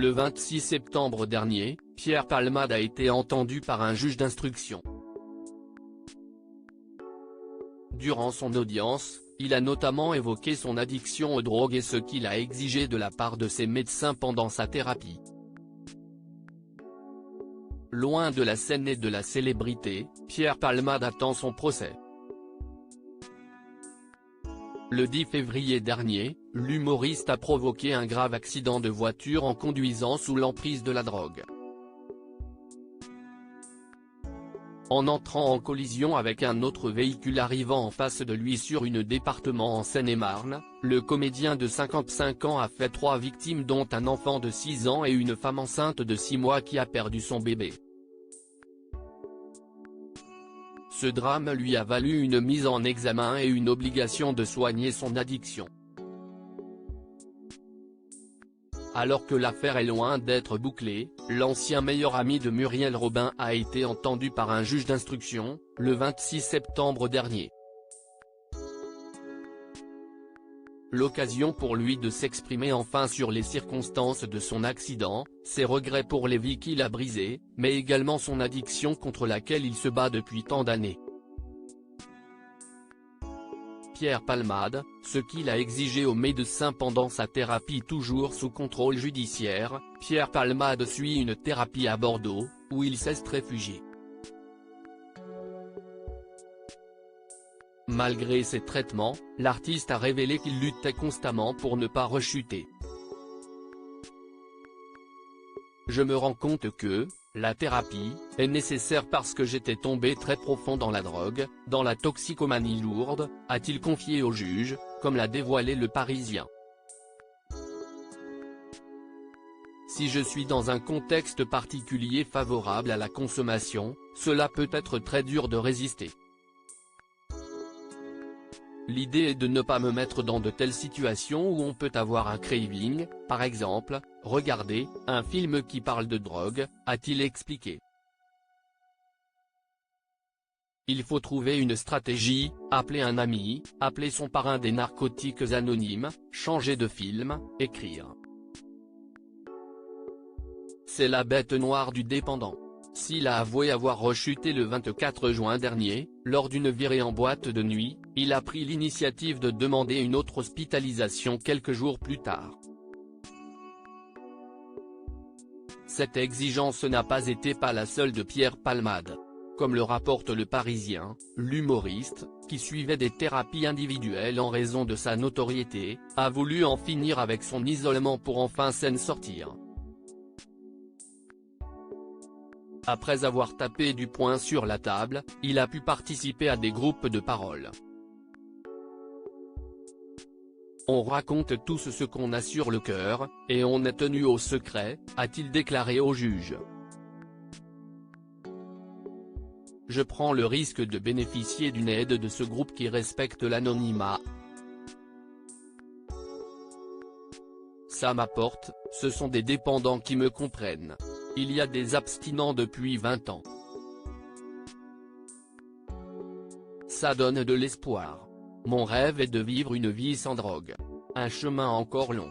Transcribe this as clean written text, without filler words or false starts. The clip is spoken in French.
Le 26 septembre dernier, Pierre Palmade a été entendu par un juge d'instruction. Durant son audience, il a notamment évoqué son addiction aux drogues et ce qu'il a exigé de la part de ses médecins pendant sa thérapie. Loin de la scène et de la célébrité, Pierre Palmade attend son procès. Le 10 février dernier, l'humoriste a provoqué un grave accident de voiture en conduisant sous l'emprise de la drogue. En entrant en collision avec un autre véhicule arrivant en face de lui sur une département en Seine-et-Marne, le comédien de 55 ans a fait 3 victimes dont un enfant de 6 ans et une femme enceinte de 6 mois qui a perdu son bébé. Ce drame lui a valu une mise en examen et une obligation de soigner son addiction. Alors que l'affaire est loin d'être bouclée, l'ancien meilleur ami de Muriel Robin a été entendu par un juge d'instruction, le 26 septembre dernier. L'occasion pour lui de s'exprimer enfin sur les circonstances de son accident, ses regrets pour les vies qu'il a brisées, mais également son addiction contre laquelle il se bat depuis tant d'années. Pierre Palmade, ce qu'il a exigé au médecin pendant sa thérapie toujours sous contrôle judiciaire. Pierre Palmade suit une thérapie à Bordeaux, où il s'est réfugié. Malgré ses traitements, l'artiste a révélé qu'il luttait constamment pour ne pas rechuter. Je me rends compte que, la thérapie, est nécessaire parce que j'étais tombé très profond dans la drogue, dans la toxicomanie lourde, a-t-il confié au juge, comme l'a dévoilé Le Parisien. Si je suis dans un contexte particulier favorable à la consommation, cela peut être très dur de résister. L'idée est de ne pas me mettre dans de telles situations où on peut avoir un craving, par exemple, regarder un film qui parle de drogue, a-t-il expliqué. Il faut trouver une stratégie, appeler un ami, appeler son parrain des narcotiques anonymes, changer de film, écrire. C'est la bête noire du dépendant. S'il a avoué avoir rechuté le 24 juin dernier, lors d'une virée en boîte de nuit, il a pris l'initiative de demander une autre hospitalisation quelques jours plus tard. Cette exigence n'a pas été la seule de Pierre Palmade. Comme le rapporte Le Parisien, l'humoriste, qui suivait des thérapies individuelles en raison de sa notoriété, a voulu en finir avec son isolement pour enfin s'en sortir. Après avoir tapé du poing sur la table, il a pu participer à des groupes de parole. On raconte tous ce qu'on a sur le cœur, et on est tenu au secret, a-t-il déclaré au juge. Je prends le risque de bénéficier d'une aide de ce groupe qui respecte l'anonymat. Ça m'apporte, ce sont des dépendants qui me comprennent. Il y a des abstinents depuis 20 ans. Ça donne de l'espoir. Mon rêve est de vivre une vie sans drogue. Un chemin encore long.